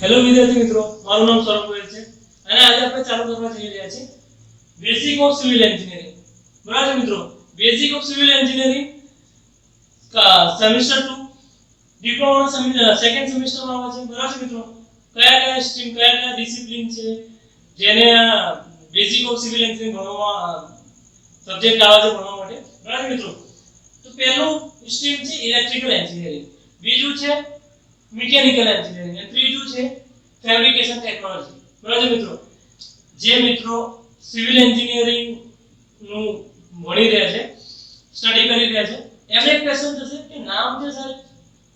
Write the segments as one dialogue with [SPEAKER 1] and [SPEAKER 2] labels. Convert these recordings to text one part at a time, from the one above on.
[SPEAKER 1] Hello વિદ્યાર્થી મિત્રો, મારું નામ સૌરભ ગોયલ છે અને આજે આપણે ચાલુ કરવા જઈ રહ્યા છીએ બેઝિક ઓફ સિવિલ એન્જિનિયરિંગ. બરાબર મિત્રો, basic of civil engineering semester 2 diploma second સેમેસ્ટરમાં આવે છે. બરાબર મિત્રો, કયા કયા સ્ટ્રીમ કયા કયા ડિસિપ્લિન છે જેને બેઝિક ઓફ સિવિલ એન્જિનિયરિંગ ભણવામાં સબ્જેક્ટ આવે છે ભણવા માટે. બરાબર મિત્રો, તો પહેલું સ્ટ્રીમ છે ઇલેક્ટ્રિકલ એન્જિનિયરિંગ, બીજું છે મિકેનિકલ એન્જિનિયરિંગ અને ત્રીજું છે ફેબ્રિકેશન ટેકનોલોજી. બરાબર મિત્રો, જે મિત્રો સિવિલ એન્જિનિયરિંગ નું ભણી રહ્યા છે, સ્ટડી કરી રહ્યા છે, એમને એક ક્વેશ્ચન થશે કે નામ છે sir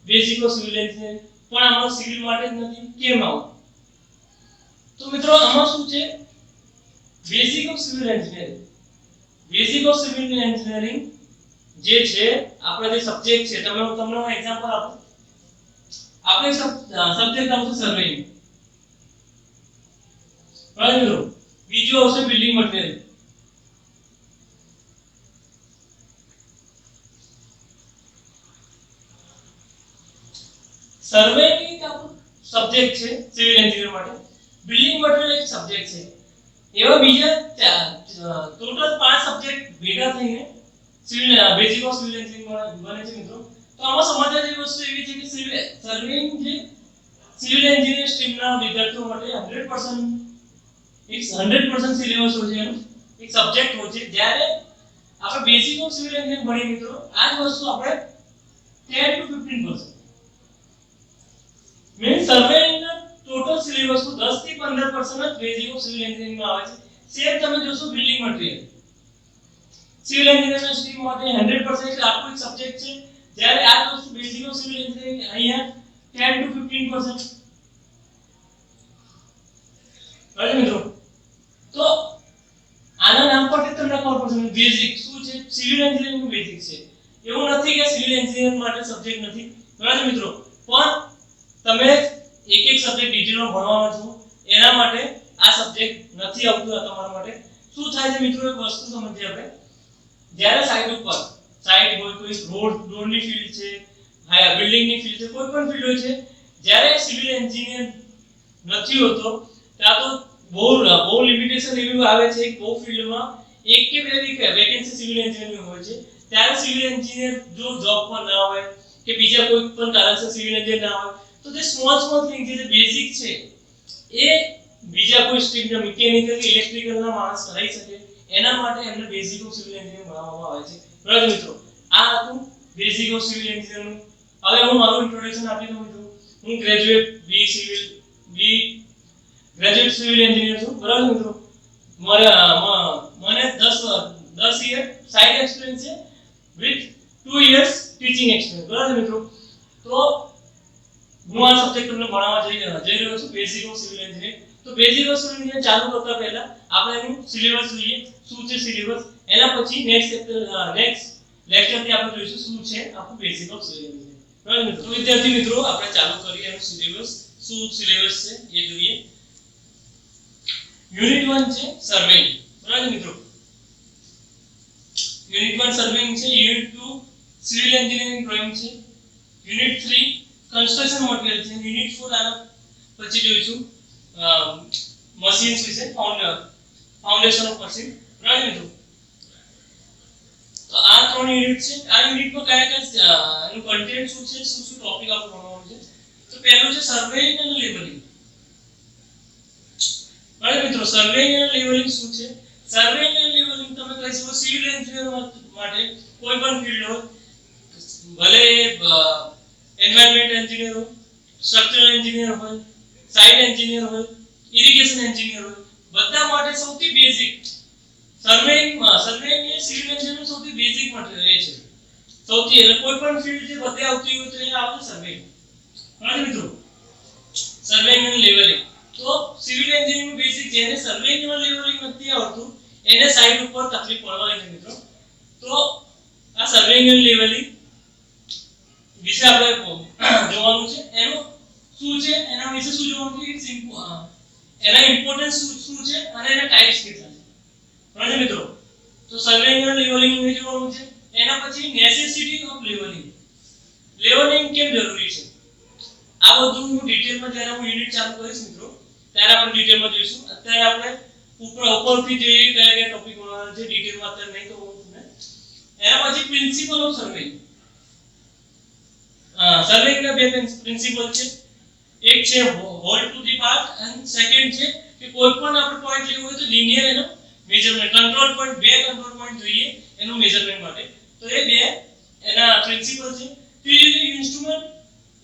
[SPEAKER 1] basic of civil engineering, પણ આમાં સિવિલ માટે જ નથી, કેમ આવું? તો મિત્રો આમાં શું છે, basic of civil engineering, basic of civil engineering જે છે આપણા જે સબ્જેક્ટ છે, તમને હું એક્ઝામ્પલ આપું. આપણે સબ્જેક્ટ આવશે સર્વેઇંગ, બરાબર મિત્રો, બીજું આવશે બિલ્ડિંગ મટીરીયલ, સર્વેઇંગ એક આપણો સબ્જેક્ટ છે સિવિલ એન્જિનિયર માટે, બિલ્ડિંગ મટીરીયલ એક સબ્જેક્ટ છે. એવા બીજા ટોટલ 5 સબ્જેક્ટ ભેગા થઈને civil basic of civil engineering બને છે મિત્રો. તો આમાં સમજવા જેવી વસ્તુ એવી છે કે સર્વેઇંગ જે સિવિલ એન્જિનિયરિંગ સ્ટ્રીમના વિદ્યાર્થીઓ માટે 100% સિલેબસ હોય છે, એનો એક સબ્જેક્ટ હોય છે. જ્યારે આપણે બેઝિક ઓફ સિવિલ એન્જિનિયરિંગ ભણીએ મિત્રો, આ જ વસ્તુ આપણે 10 to 15% મીન્સ સર્વેઇંગના ટોટલ સિલેબસનું 10 થી 15% જ બેઝિક ઓફ સિવિલ એન્જિનિયરિંગમાં આવે છે. સેમ તમે જોશો building material, civil engineering stream માટે 100% એટલે આખો એક સબ્જેક્ટ છે, જ્યારે આ વસ્તુ બેઝિક ઓફ સિવિલ એન્જિનિયરિંગ અહીંયા 10 to 15%. બરાબર મિત્રો, તો આના નામ પરથી તમને ખબર પડશે બેઝિક શું છે, સિવિલ એન્જિનિયરિંગ નું બેઝિક છે. એવું નથી કે સિવિલ એન્જિનિયરિંગ માટે સબ્જેક્ટ નથી. બરાબર મિત્રો, પણ તમે એક એક સબ્જેક્ટ ડિટેલમાં ભણવાના છો, એના માટે આ સબ્જેક્ટ નથી આવતું તમારા માટે. શું થાય છે મિત્રો, એક વસ્તુ સમજીએ આપણે. જ્યારે સાઇટ ઉપર સાઇટ હોય, કોઈ રોડની ફિલ્ડ છે, હા બિલ્ડિંગની ફિલ્ડ છે, કોઈ પણ ફિલ્ડ હોય છે, જ્યારે સિવિલ એન્જિનિયર નથી હોતો ત્યાં તો બહુ લિમિટેશન એવી આવે છે કે બહુ ફિલ્ડમાં એક કે બે વેકેન્સી સિવિલ એન્જિનિયરિંગ હોય છે. ત્યારે સિવિલ એન્જિનિયર જો જોબ પર ના હોય કે બીજા કોઈ પણ કારણસર સિવિલ એન્જિનિયર ના હોય, તો જે સ્મોલ થિંગ જે બેઝિક છે એ બીજા કોઈ સ્ટ્રીમના મિકેનિકલ કે ઇલેક્ટ્રિકલના માણસ કરી શકે, એના માટે એમને બેઝિક ઓફ સિવિલ એન્જિનિયરિંગ ભણાવવામાં આવે છે. બરાબર મિત્રો, આ હતું બેઝિક ઓફ સિવિલ એન્જિનિયરિંગ. હવે હું મારું ઇન્ટ્રોડક્શન આપી દઉં મિત્રો. હું ગ્રેજ્યુએટ સિવિલ એન્જિનિયર છું. બરાબર મિત્રો, મને 10 યર સાઇટ એક્સપિરિયન્સ છે વિથ 2 years ટીચિંગ એક્સપિરિયન્સ. બરાબર મિત્રો, તો હું આ સબ્જેક્ટ તમને ભણાવવા જઈ રહ્યો છું બેઝિક ઓફ સિવિલ એન્જિનિયરિંગ. તો બેઝિક ઓફ સિવિલ એન્જિનિયરિંગ ચાલુ કરતા પહેલા આપણે એનું સિલેબસ જોઈએ, શું છે સિલેબસ. એના પછી નેક્સ્ટ લેક્ચરથી આપણે જોઈશું શું છે આપણું બેઝિક ઓફ સિવિલ એન્જિનિયરિંગ. બરાબર મિત્રો, તો વિદ્યાર્થી મિત્રો આપણે ચાલુ કરીએ એનું સિલેબસ. શું સિલેબસ છે એ જોઈએ. યુનિટ 1 છે સર્વેઇંગ. બરાબર મિત્રો, યુનિટ 1 સર્વેઇંગ છે. યુનિટ 2 સિવિલ એન્જિનિયરિંગ ડ્રોઈંગ છે. યુનિટ 3 કન્સ્ટ્રક્શન મટીરીયલ છે. યુનિટ 4 આના પછી જોઈશું મશીન્સ વિશે, ફાઉન્ડેશન ઓફ મશીન. બરાબર મિત્રો, તો આ 3 યુનિટ છે. આ યુનિટમાં કયા કયા એનું કન્ટેન્ટ શું છે, શું ટોપિક આપણે ભણવાનું છે. તો પહેલું છે સર્વેઇંગ અને લેબલિંગ. બરાબર મિત્રો, સર્વેઇંગ અને લેબલિંગ શું છે? સર્વેઇંગ અને લેબલિંગ તમે કહી શકો સિવિલ એન્જિનિયર માટે કોઈ પણ ફિલ્ડ હોય, ભલે એન્વાયરમેન્ટ એન્જિનિયર હોય, સ્ટ્રક્ચરલ એન્જિનિયર હોય, સાઇટ એન્જિનિયર હોય, ઇરિગેશન એન્જિનિયર હોય, બધા માટે સૌથી બેઝિક સર્વેઇંગ એ સિવિલ એન્જિનિયરનું સૌથી બેઝિક મટીરીયલ છે. સૌથી કોઈ પણ ફિલ્ડ જે બધે આવતી હોય તો એ આવશે સર્વેઇંગ. બરાબર મિત્રો, સર્વેઇંગ અને લેબલિંગ. તો સિવિલ એન્જિનિયરિંગ બેઝિક જેને સર્વેઇંગ અને લેબલિંગ નથી આવતું એને સાઇટ ઉપર તકલીફ પડવાની છે મિત્રો. તો આ સર્વેઇંગ અને લેબલિંગ વિશે આપણે જોવાનું છે. એનું શું છે, એના વિશે શું જોવાનું છે, સિમ્પલ એના ઇમ્પોર્ટન્સ શું છે અને એના ટાઇપ્સ કેટલા છે. બરાબર મિત્રો, તો સર્વેઇંગ અને લેબલિંગ વિશે જોવાનું છે. એના પછી નેસેસિટી ઓફ લેબલિંગ, લેબલિંગ કેમ જરૂરી છે આ બધું હું ડિટેલમાં જ્યારે હું યુનિટ ચાલુ કરીશ મિત્રો ત્યારે આપણે ડિટેલમાં જોઈશું. અત્યારે આપણે ઉપરથી જોઈએ કયા કયા ટોપિક જે ડિટેલમાં અત્યારે નહીં કહું તમને. એના પછી પ્રિન્સિપલ ઓફ સર્વેઇંગ. સર્વેઇંગના બે પ્રિન્સિપલ છે. એક છે હોલ્ડ ટુ ધી પાથ અને સેકન્ડ છે કે કોઈ પણ આપણે પોઈન્ટ લેવું હોય તો લિનિયર એનો મેઝરમેન્ટ કંટ્રોલ પોઈન્ટ બે કંટ્રોલ પોઈન્ટ જોઈએ એનું મેઝરમેન્ટ માટે. તો એ બે એના પ્રિન્સિપલ છે. ત્રીજું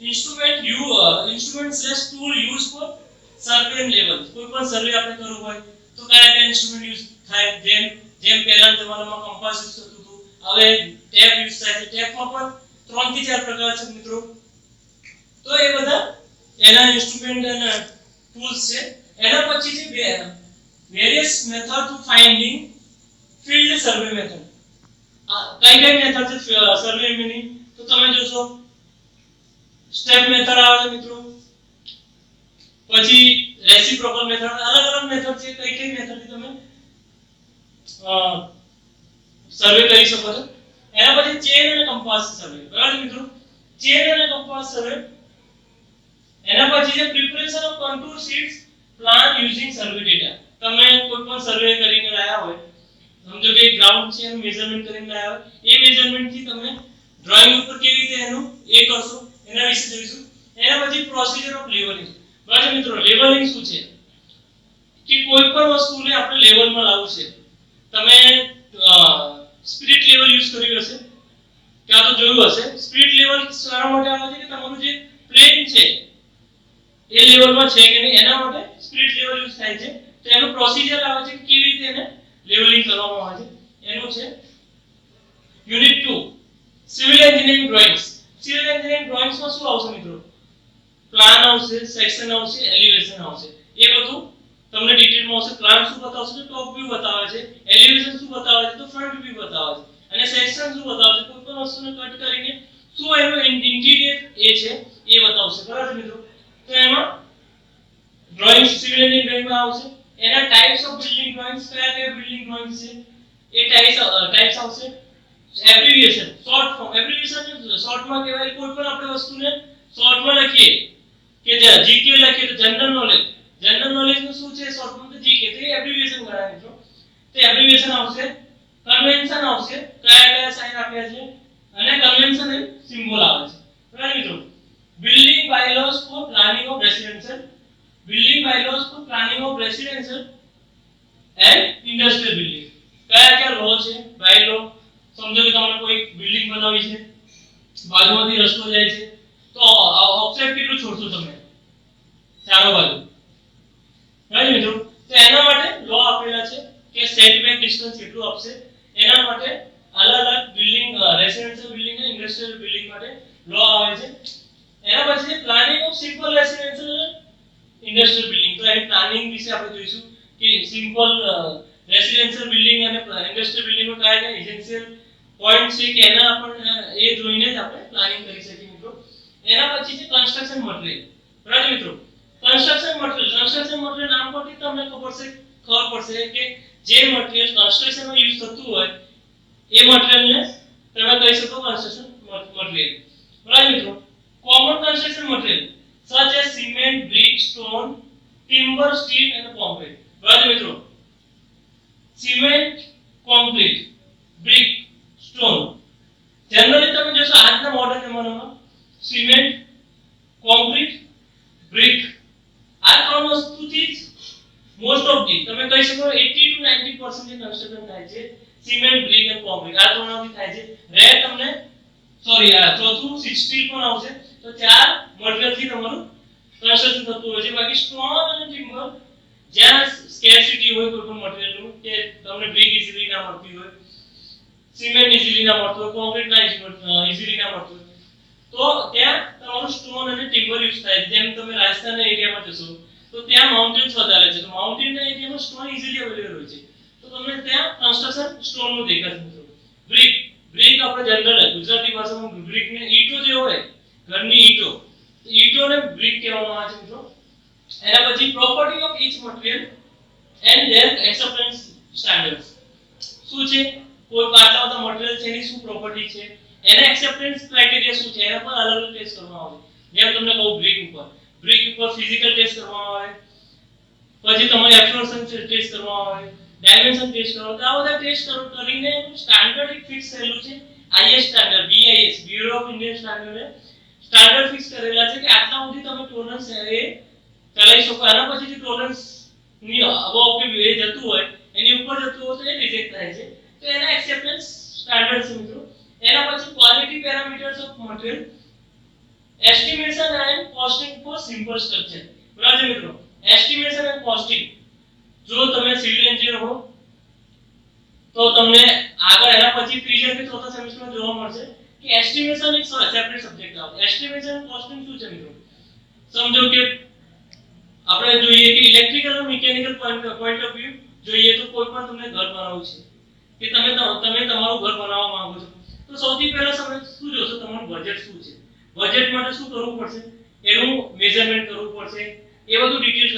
[SPEAKER 1] instrument tool use for survey and level. કોઈ પણ સર્વે આપણે કરવું હોય તો કયા કયા ઇન્સ્ટ્રુમેન્ટ યુઝ થાય. જેમ પહેલાના જમાનામાં કંપાસ યુઝ થતું હતું, હવે ટેપ યુઝ થાય છે. ટેપમાં પણ 3 થી 4 પ્રકાર છે મિત્રો. તો એ બધા એના ઇન્સ્ટ્રુમેન્ટ અને ટૂલ્સ છે. એના પછી છે various method to finding field survey method. કઈ મેથડ છે સર્વે ની? તો તમે જોશો સ્ટેપ મેથડ આવે છે મિત્રો, પછી રેસિપ્રોકલ મેથડ, અલગ અલગ મેથડ છે. કઈ મેથડ થી તમે સર્વે કરી શકો છો. એના પછી ચેન અને કંપાસ સર્વે. બરાબર મિત્રો, ચેન અને કંપાસ સર્વે. એના પછી છે preparation of contour sheets plan using survey data. તમે કોઈ પણ સર્વે કરીને લાયા હોય, સમજો કે ગ્રાઉન્ડ છે એનું મેઝરમેન્ટ કરીને લાયા હોય, એ મેઝરમેન્ટ થી તમે ડ્રોઈંગ ઉપર કેવી રીતે એનું એ કરશો એના વિશે જોઈશું. એના પછી પ્રોસિજર ઓફ લેવલિંગ. બરાબર મિત્રો, લેવલિંગ શું છે કે કોઈ પણ વસ્તુને આપણે લેવલમાં લાવવું છે. તમે સ્પિરિટ લેવલ યુઝ કર્યું હશે, ક્યાં તો જોયું હશે. સ્પિરિટ લેવલ શા માટે આવે છે કે તમારું જે પ્લેન છે એ લેવલમાં છે કે નહીં એના માટે સ્પિરિટ લેવલ યુઝ થાય છે. તો એનું પ્રોસિજર આવે છે કે કેવી રીતે એને લેવલિંગ કરવામાં આવે છે. એનું છે unit 2 civil engineering drawings. Civil engineering ડ્રોઇંગ્સમાં શું આવશે મિત્રો? પ્લાન આવશે, સેક્શન આવશે, એલિવેશન આવશે. એ બધું તમને ડિટેલમાં આવશે. પ્લાન શું બતાવશે તો ટોપ વ્યૂ બતાવે છે, એલિવેશન શું બતાવે છે તો ફ્રન્ટ વ્યૂ બતાવે છે, અને સેક્શન શું બતાવે છે કોઈ પણ વસ્તુને કટ કરીને શું એનું ઇન્ટિરિયર એ છે એ બતાવશે. બરાબર મિત્રો, તો એમાં ડ્રોઇંગ સિવિલ એન્જિનિયરિંગ ડ્રોઇંગમાં આવશે. એના ટાઇપ્સ ઓફ બિલ્ડિંગ ડ્રોઇંગ્સ, કયા કયા બિલ્ડિંગ ડ્રોઇંગ્સ છે એ ટાઇપ્સ આવશે. Abbreviation, short form. એબ્રિવિએશન શોર્ટમાં કહેવાય કોઈ પણ આપણે વસ્તુને શોર્ટમાં લખીએ કે જીકે લખીએ તો જનરલ નોલેજ. જનરલ નોલેજ નું શું છે શોર્ટમાં તો જીકે. તો એ એબ્રિવિએશન ગણાય મિત્રો. તો એબ્રિવિએશન આવશે. કન્વેન્શન આવશે, કયા કયા સાઇન આપ્યા છે, અને કન્વેન્શન એ સિમ્બોલ આવે છે. બરાબર મિત્રો, building bylaws for planning of residential. Building bylaws for planning of residential and industrial building. કયા કયા લો છે બાયલો? સમજો કે તમારે કોઈ બિલ્ડિંગ બનાવવી છે, બાજુમાંથી રસ્તો જાય છે, તો ઓફસેટ કેટલું છોડશો તમે? ચારો બાજુ. રાઈટ મિત્રો, તો એના માટે લો આપેલા છે કે સેટબેક ડિસ્ટન્સ કેટલું આપશે. એના માટે અલગ અલગ બિલ્ડિંગ, રેસિડેન્શિયલ બિલ્ડિંગ અને ઇન્ડસ્ટ્રીયલ બિલ્ડિંગ માટે લો આવે છે. એના પછી planning of simple residential industrial building. તો એ પ્લાનિંગ વિશે આપણે જોઈશું કે સિમ્પલ રેસિડેન્શિયલ બિલ્ડિંગ અને ઇન્ડસ્ટ્રીયલ બિલ્ડિંગમાં કયા કયા એસેન્શિયલ પોઈન્ટ છે કે એના આપણે એ જોઈને જ આપણે પ્લાનિંગ કરી શકીએ મિત્રો. એના પછી છે કન્સ્ટ્રક્શન મટીરીયલ. બરાબર મિત્રો, કન્સ્ટ્રક્શન મટીરીયલ નામ પરથી તમને ખબર પડશે કે જે મટીરીયલ કન્સ્ટ્રક્શનમાં યુઝ થતું હોય એ મટીરીયલને તમે કહી શકો કન્સ્ટ્રક્શન મટીરીયલ. બરાબર મિત્રો, common construction material such as cement, brick, stone, timber, steel and concrete. બરાબર મિત્રો, cement, concrete, brick, stone. Generally તમે જોશો આજના મોડર્ન જમાનામાં સિમેન્ટ, કોન્ક્રીટ, બ્રિક આ ત્રણ વસ્તુથી મોસ્ટ ઓફ ધી તમે કહી શકો 80 to 90% કન્સ્ટ્રક્શન થાય છે. સિમેન્ટ, બ્રિક અને કોન્ક્રીટ આ ત્રણથી થાય છે. રેર તમને ચોથું સ્ટીલ પણ આવશે. તો ચાર મટીરીયલ થી તમારું કન્સ્ટ્રક્શન થતું હોય છે. બાકી સ્ટોન અને ટિમ્બર જ્યાં સ્કેર્સિટી હોય કોઈ પણ મટીરીયલનું કે તમને બ્રિક ઈઝીલી ના મળતી હોય, સિમેન્ટ ઈઝીલી ના મળતો હોય, કોન્ક્રીટ ના ઈઝીલી ના મળતો હોય, તો ત્યાં તમારું સ્ટોન અને ટિમ્બર યુઝ થાય. જેમ તમે રાજસ્થાનના એરિયામાં જશો તો ત્યાં માઉન્ટેન્સ વધારે છે, તો માઉન્ટેનના એરિયામાં સ્ટોન ઈઝીલી અવેલેબલ હોય છે, તો તમને ત્યાં કન્સ્ટ્રક્શન સ્ટોનનું દેખાશે મિત્રો. બ્રિક આપણે જનરલ ગુજરાતી ભાષામાં બ્રિકને ઈંટો જે હોય ઘરની ઈંટોને બ્રિક કહેવામાં આવે છે મિત્રો. એના પછી property of each material and their acceptance standards. શું છે કોઈ પાછળના મટીરીયલ છે એની શું પ્રોપર્ટી છે, એના એક્સેપ્ટન્સ ક્રાઇટેરિયા શું છે, એના પર અલગ અલગ ટેસ્ટ કરવામાં આવે છે. જેમ તમને કહું બ્રિક ઉપર ફિઝિકલ ટેસ્ટ કરવામાં આવે, પછી તમારે એબ્સોર્પ્શન ટેસ્ટ કરવામાં આવે, ડાયમેન્શન ટેસ્ટ કરવામાં આવે. આ બધા ટેસ્ટ કરીને સ્ટાન્ડર્ડ એક ફિક્સ થયેલું છે. IS standard BIS bureau of Indian સ્ટાન્ડર્ડે સ્ટાન્ડર્ડ ફિક્સ કરેલા છે કે આટલા સુધી તમે ટોલરન્સ એ ચલાવી શકો. આના પછી જે ટોલરન્સ ની અબવ કે એ જતું હોય, એની ઉપર જતું હોય તો એ રિજેક્ટ થાય છે. તો એના એક્સેપ્ટન્સ સ્ટાન્ડર્ડ છે મિત્રો. એના પછી quality parameters of material, estimation and costing for simple structure. બરાબર છે મિત્રો. એસ્ટિમેશન એન્ડ કોસ્ટિંગ, જો તમે સિવિલ એન્જિનિયર હો તો તમને આગળ એના પછી ત્રીજા કે ચોથા સેમેસ્ટરમાં જોવા મળશે કે એસ્ટિમેશન એક સેપરેટ સબ્જેક્ટ આવે. એસ્ટિમેશન એન્ડ કોસ્ટિંગ શું છે મિત્રો? સમજો કે આપણે જોઈએ કે ઇલેક્ટ્રિકલ અને મિકેનિકલ પોઈન્ટ ઓફ વ્યૂ જોઈએ તો કોઈ પણ તમને ઘર બનાવવું છે કે તમે તમારું ઘર બનાવવા માંગો છો, તો સૌથી પહેલા તમે શું જોશો? તમારું બજેટ શું છે. બજેટ માટે શું કરવું પડશે? એનું મેઝરમેન્ટ કરવું પડશે. એ બધું ડિટેલ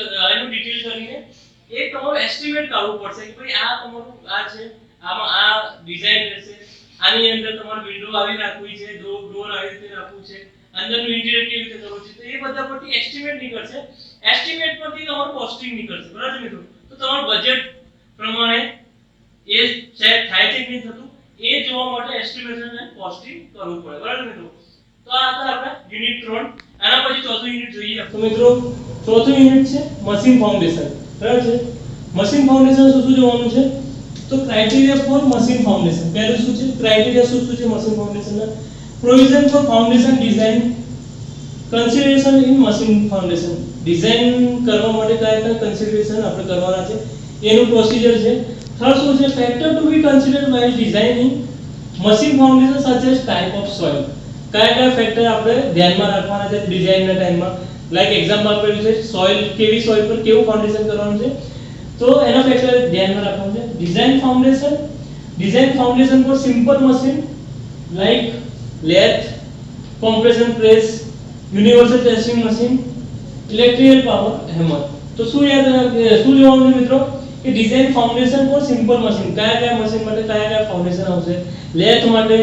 [SPEAKER 1] કરીને એક તમારું એસ્ટિમેટ કાઢવું પડશે કે ભાઈ આ તમારું આ છે, આમાં આ ડિઝાઇન રહેશે, આની અંદર તમારે વિન્ડો આવી રાખવી છે, ડોર આવી રીતે રાખવું છે, અંદરનું ઇન્ટિરિયર કેવી રીતે કરવું છે. તો એ બધા પરથી એસ્ટિમેટ નીકળશે. એસ્ટિમેટ પરથી તમારું કોસ્ટિંગ નીકળશે. બરાબર મિત્રો. તો તમારું બજેટ પ્રમાણે એ સેટ થાય છે કે નહીં થતું, એ જોવા માટે એસ્ટિમેશન અને કોસ્ટિંગ કરવું પડે. બરાબર મિત્રો. તો આ હતા આપણા યુનિટ 3. આના પછી ચોથું યુનિટ જોઈએ. તો મિત્રો ચોથું યુનિટ છે મશીન ફાઉન્ડેશન. બરાબર છે. મશીન ફાઉન્ડેશન શું જોવાનું છે? તો ક્રાઇટેરિયા ફોર મશીન ફાઉન્ડેશન. પહેલું શું છે? ક્રાઇટેરિયા શું છે મશીન ફાઉન્ડેશનના? Provision four foundation design, consideration in machine foundation. Design કરવા માટે કયા કન્સિડરેશન આપણે કરવાના છે એનું પ્રોસિજર છે. થર્ડ શું છે? Factor to be considered while designing machine foundation such as type of soil. કયા ફેક્ટર આપણે ધ્યાનમાં રાખવાના છે ડિઝાઇનના ટાઈમમાં? લાઈક એક્ઝામ્પલ આપેલું છે સોઇલ, કેવી સોઇલ પર કેવું ફાઉન્ડેશન કરવાનું છે, તો એના ફેક્ટર ધ્યાનમાં રાખવાનું છે. Design foundation for simple machine like lathe, compression press, universal testing machine, electrical power hammer. તો શું જોવાનું છે મિત્રો? કે design foundation for simple machine. કયા મશીન માટે કયા ફાઉન્ડેશન આવશે? લેથ માટે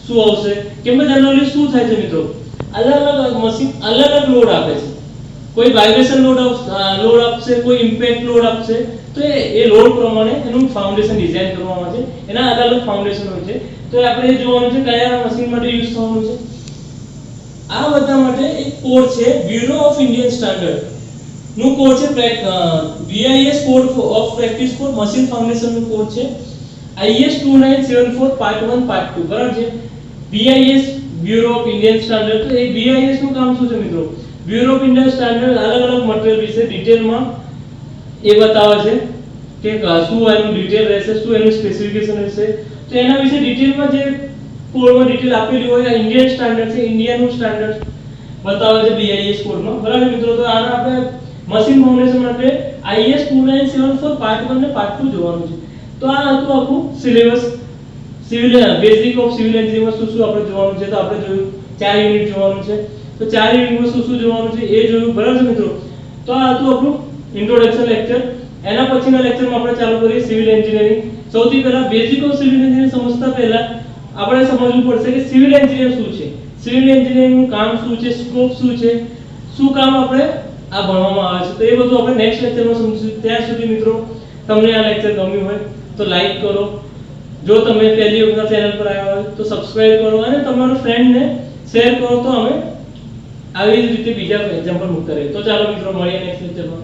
[SPEAKER 1] શું આવશે? કેમ કે જનરલી શું થાય છે મિત્રો? અલગ મશીન અલગ લોડ આપે છે. કોઈ વાઇબ્રેશન લોડ આપશે, કોઈ ઇમ્પેક્ટ લોડ આપશે. તો એ લોડ પ્રમાણે એનું ફાઉન્ડેશન ડિઝાઇન કરવામાં આવે છે. એના અલગ ફાઉન્ડેશન હોય છે. તો આપણે જોવાનું છે કયા મશીન માટે યુઝ થવાનું છે. આ બધા માટે એક કોડ છે બ્યુરો ઓફ ઇન્ડિયન સ્ટાન્ડર્ડ નું કોડ છે. BIS code of practice for machine foundation નું કોડ છે IS 2974 પાર્ટ 1 પાર્ટ 2. બરાબર છે. BIS bureau of Indian standard. તો એ BIS નું કામ શું છે મિત્રો? બ્યુરો ઓફ ઇન્ડિયન સ્ટાન્ડર્ડ અલગ મટીરીયલ વિશે ડિટેલમાં એ બતાવે છે કે શું એનું ડિટેલ રહેશે, શું એનું સ્પેસિફિકેશન રહેશે. તો એના વિશે ડિટેલમાં જે કોડમાં ડિટેલ આપેલી હોય, ઇન્ડિયન સ્ટાન્ડર્ડ છે, ઇન્ડિયાનું સ્ટાન્ડર્ડ બતાવે છે BIS કોડમાં. બરાબર મિત્રો. તો આના આપણે મશીન ફાઉન્ડેશન માટે IS 2974 પાર્ટ 1 ને પાર્ટ 2 જોવાનું છે. તો આ હતું આખું સિલેબસ. બેઝિક ઓફ સિવિલ એન્જિનિયરિંગમાં શું આપણે જોવાનું છે? તો આપણે જોયું 4 યુનિટ જોવાનું છે. તો 4 યુનિટમાં શું જોવાનું છે એ જોયું. બરાબર મિત્રો. તો આ હતું આપણું ઇન્ટ્રોડક્શન લેક્ચર. એના પછીના લેક્ચરમાં આપણે ચાલુ કરીએ સિવિલ એન્જિનિયરિંગ. સૌથી પહેલા બેઝિક ઓફ સિવિલ એન્જિનિયરિંગ સમજતા પહેલા આપણે સમજવું પડશે કે સિવિલ એન્જિનિયર શું છે, સિવિલ એન્જિનિયરિંગનું કામ શું છે, સ્કોપ શું છે, શું કામ આપણે આ ભણવામાં આવે છે. તો એ બધું આપણે નેક્સ્ટ લેક્ચરમાં સમજીશું. ત્યાં સુધી મિત્રો તમને આ લેક્ચર ગમ્યું હોય તો લાઈક કરો. જો તમે પહેલી વખત ચેનલ પર આવ્યા હોય તો સબસ્ક્રાઇબ કરો અને તમારા ફ્રેન્ડને શેર કરો. તો અમે આવી જ રીતે બીજા એક્ઝામ્પલ મૂકતા રહીએ. તો ચાલો મિત્રો મળીએ નેક્સ્ટ લેક્ચરમાં.